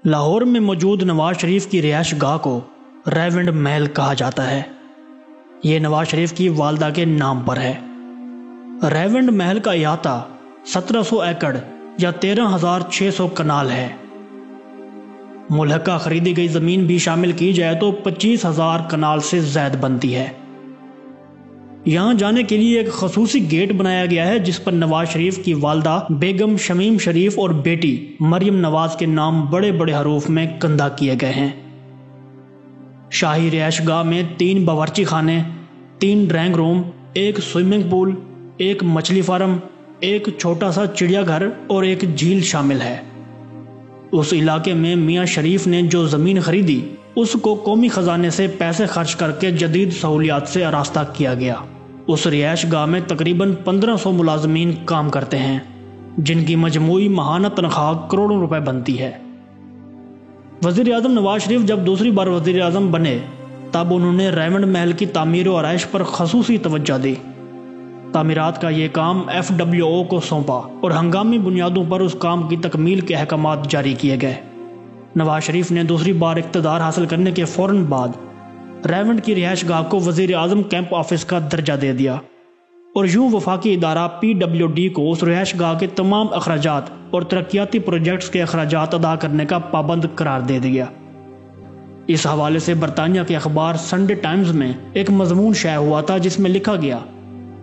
لاہور میں موجود نواز شریف کی رہائش گاہ کو ریونڈ محل کہا جاتا ہے۔ یہ نواز شریف کی والدہ کے نام پر ہے۔ ریونڈ محل کا احاطہ 1700 ایکڑ یا 13,600 کنال ہے۔ ملحقہ خریدی گئی زمین بھی شامل کی جائے تو 25,000 کنال سے زائد بنتی ہے۔ یہاں جانے کے لیے ایک خصوصی گیٹ بنایا گیا ہے جس پر نواز شریف کی والدہ بیگم شمیم شریف اور بیٹی مریم نواز کے نام بڑے بڑے حروف میں کندہ کیے گئے ہیں۔ شاہی رہائش گاہ میں 3 باورچی خانے، 3 ڈرائنگ روم، 1 سوئمنگ پول، 1 مچھلی فارم، 1 چھوٹا سا چڑیا گھر اور 1 جھیل شامل ہے۔ اس علاقے میں میاں شریف نے جو زمین خریدی اس کو قومی خزانے سے پیسے خرچ کر کے جدید سہولیات سے آراستہ کیا گیا۔ اس رہائش گاہ میں تقریباً 1500 ملازمین کام کرتے ہیں جن کی مجموعی ماہانہ تنخواہ کروڑوں روپے بنتی ہے۔ وزیر اعظم نواز شریف جب دوسری بار وزیر اعظم بنے تب انہوں نے ریونڈ محل کی تعمیر و آرائش پر خصوصی توجہ دی۔ تعمیرات کا یہ کام FWO کو سونپا اور ہنگامی بنیادوں پر اس کام کی تکمیل کے احکامات جاری کیے گئے۔ نواز شریف نے دوسری بار اقتدار حاصل کرنے کے فوراً بعد ریونڈ کی رہائش گاہ کو وزیر اعظم کیمپ آفس کا درجہ دے دیا اور یوں وفاقی ادارہ PWD کو اس رہائش گاہ کے تمام اخراجات اور ترقیاتی پروجیکٹس کے اخراجات ادا کرنے کا پابند قرار دے دیا۔ اس حوالے سے برطانیہ کے اخبار سنڈے ٹائمز میں ایک مضمون شائع ہوا تھا جس میں لکھا گیا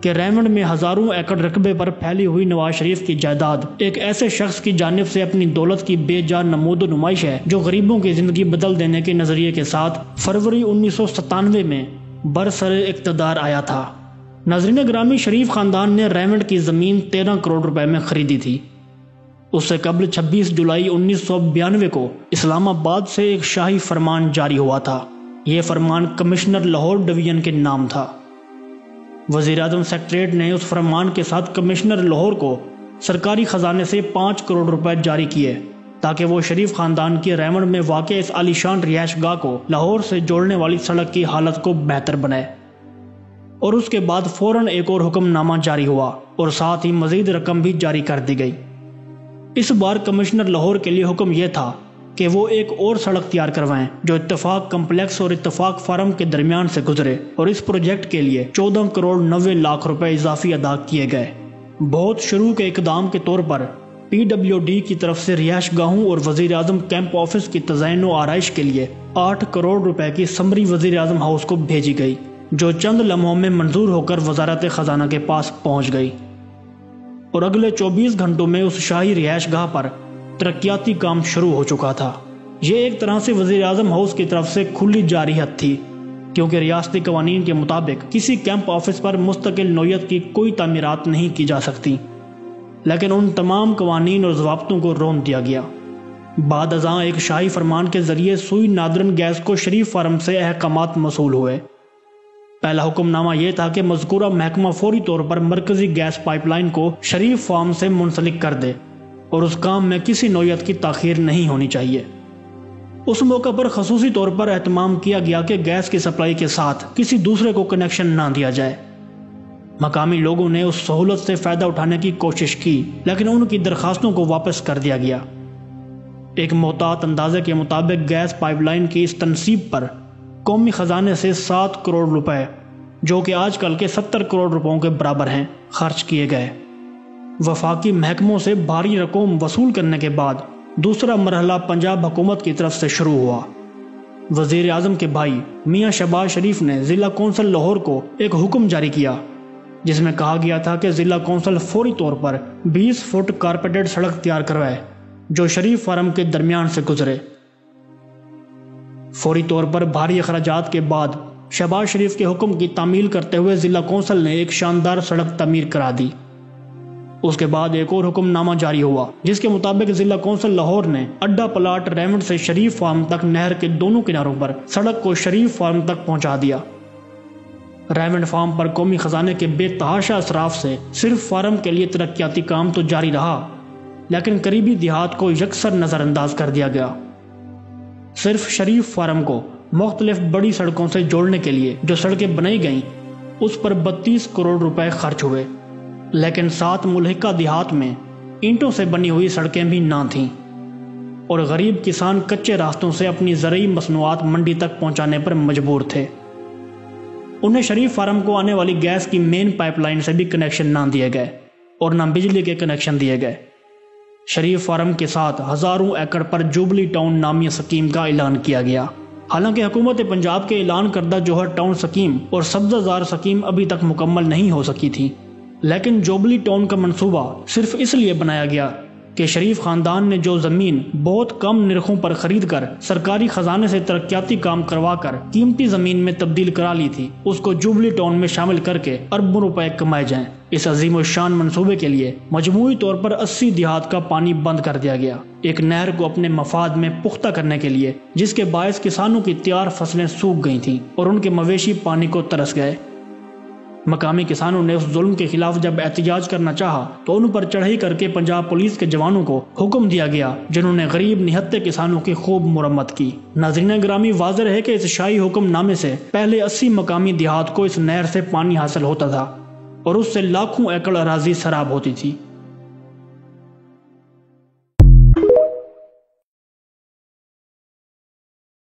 کہ ریونڈ میں ہزاروں ایکڑ رقبے پر پھیلی ہوئی نواز شریف کی جائیداد ایک ایسے شخص کی جانب سے اپنی دولت کی بے جا نمود و نمائش ہے جو غریبوں کی زندگی بدل دینے کے نظریے کے ساتھ فروری 1997 میں برسر اقتدار آیا تھا۔ ناظرین گرامی، شریف خاندان نے ریونڈ کی زمین 13 کروڑ روپے میں خریدی تھی۔ اس سے قبل 26 جولائی 1992 کو اسلام آباد سے ایک شاہی فرمان جاری ہوا تھا۔ یہ فرمان کمشنر لاہور ڈویژن کے نام تھا۔ وزیر اعظم سیکریٹریٹ نے اس فرمان کے ساتھ کمشنر لاہور کو سرکاری خزانے سے 5 کروڑ روپے جاری کیے تاکہ وہ شریف خاندان کی ریونڈ میں واقع اس عالیشان رہائش گاہ کو لاہور سے جوڑنے والی سڑک کی حالت کو بہتر بنائے۔ اور اس کے بعد فوراً ایک اور حکم نامہ جاری ہوا اور ساتھ ہی مزید رقم بھی جاری کر دی گئی۔ اس بار کمشنر لاہور کے لیے حکم یہ تھا کہ وہ ایک اور سڑک تیار کروائیں جو اتفاق کمپلیکس اور اتفاق فارم کے درمیان سے گزرے، اور اس پروجیکٹ کے لیے 14 کروڑ 90 لاکھ روپے اضافی ادا کیے گئے۔ بہت شروع کے اقدام کے طور پر PWD کی طرف سے رہائش گاہوں اور وزیر اعظم کیمپ آفس کی تزئین و آرائش کے لیے 8 کروڑ روپے کی سمری وزیر اعظم ہاؤس کو بھیجی گئی جو چند لمحوں میں منظور ہو کر وزارت خزانہ کے پاس پہنچ گئی، اور اگلے 24 گھنٹوں میں اس شاہی رہائش گاہ پر ترقیاتی کام شروع ہو چکا تھا۔ یہ ایک طرح سے وزیر اعظم ہاؤس کی طرف سے کھلی جارحیت تھی کیونکہ ریاستی قوانین کے مطابق کسی کیمپ آفس پر مستقل نوعیت کی کوئی تعمیرات نہیں کی جا سکتی، لیکن ان تمام قوانین اور ضوابطوں کو رون دیا گیا۔ بعد ازاں ایک شاہی فرمان کے ذریعے سوئی نادرن گیس کو شریف فارم سے احکامات موصول ہوئے۔ پہلا حکم نامہ یہ تھا کہ مذکورہ محکمہ فوری طور پر مرکزی گیس پائپ لائن کو شریف فارم سے منسلک کر دے اور اس کام میں کسی نوعیت کی تاخیر نہیں ہونی چاہیے۔ اس موقع پر خصوصی طور پر اہتمام کیا گیا کہ گیس کی سپلائی کے ساتھ کسی دوسرے کو کنیکشن نہ دیا جائے۔ مقامی لوگوں نے اس سہولت سے فائدہ اٹھانے کی کوشش کی لیکن ان کی درخواستوں کو واپس کر دیا گیا۔ ایک محتاط اندازے کے مطابق گیس پائپ لائن کی اس تنصیب پر قومی خزانے سے 7 کروڑ روپے، جو کہ آج کل کے 70 کروڑ روپوں کے برابر ہیں، خرچ کیے گئے۔ وفاقی محکموں سے بھاری رقم وصول کرنے کے بعد دوسرا مرحلہ پنجاب حکومت کی طرف سے شروع ہوا۔ وزیر اعظم کے بھائی میاں شہباز شریف نے ضلع کونسل لاہور کو ایک حکم جاری کیا جس میں کہا گیا تھا کہ ضلع کونسل فوری طور پر 20 فٹ کارپیٹڈ سڑک تیار کروائے جو شریف فارم کے درمیان سے گزرے۔ فوری طور پر بھاری اخراجات کے بعد شہباز شریف کے حکم کی تعمیل کرتے ہوئے ضلع کونسل نے ایک شاندار سڑک تعمیر کرا دی۔ اس کے بعد ایک اور حکم نامہ جاری ہوا جس کے مطابق ضلع کونسل لاہور نے اڈا پلاٹ ریونڈ سے شریف فارم تک نہر کے دونوں کناروں پر سڑک کو شریف فارم تک پہنچا دیا۔ ریونڈ فارم پر قومی خزانے کے بے تحاشا اصراف سے صرف فارم کے لیے ترقیاتی کام تو جاری رہا لیکن قریبی دیہات کو یکسر نظر انداز کر دیا گیا۔ صرف شریف فارم کو مختلف بڑی سڑکوں سے جوڑنے کے لیے جو سڑکیں بنائی گئیں اس پر 32 کروڑ روپے خرچ ہوئے، لیکن 7 ملحقہ دیہات میں اینٹوں سے بنی ہوئی سڑکیں بھی نہ تھیں اور غریب کسان کچے راستوں سے اپنی زرعی مصنوعات منڈی تک پہنچانے پر مجبور تھے۔ انہیں شریف فارم کو آنے والی گیس کی مین پائپ لائن سے بھی کنیکشن نہ دیے گئے اور نہ بجلی کے کنیکشن دیے گئے۔ شریف فارم کے ساتھ ہزاروں ایکڑ پر جوبلی ٹاؤن نامی سکیم کا اعلان کیا گیا۔ حالانکہ حکومت پنجاب کے اعلان کردہ جوہر ٹاؤن سکیم اور سبزہ زار سکیم ابھی تک مکمل نہیں ہو سکی تھی، لیکن جوبلی ٹاؤن کا منصوبہ صرف اس لیے بنایا گیا کہ شریف خاندان نے جو زمین بہت کم نرخوں پر خرید کر سرکاری خزانے سے ترقیاتی کام کروا کر قیمتی زمین میں تبدیل کرا لی تھی، اس کو جوبلی ٹاؤن میں شامل کر کے اربوں روپے کمائے جائیں۔ اس عظیم الشان منصوبے کے لیے مجموعی طور پر 80 دیہات کا پانی بند کر دیا گیا، ایک نہر کو اپنے مفاد میں پختہ کرنے کے لیے، جس کے باعث کسانوں کی تیار فصلیں سوکھ گئی تھیں اور ان کے مویشی پانی کو ترس گئے۔ مقامی کسانوں نے اس ظلم کے خلاف جب احتجاج کرنا چاہا تو ان پر چڑھائی کر کے پنجاب پولیس کے جوانوں کو حکم دیا گیا، جنہوں نے غریب نہتے کسانوں کی خوب مرمت کی۔ ناظرین گرامی، واضح ہے کہ اس شاہی حکم نامے سے پہلے 80 مقامی دیہات کو اس نہر سے پانی حاصل ہوتا تھا اور اس سے لاکھوں ایکڑ اراضی سراب ہوتی تھی۔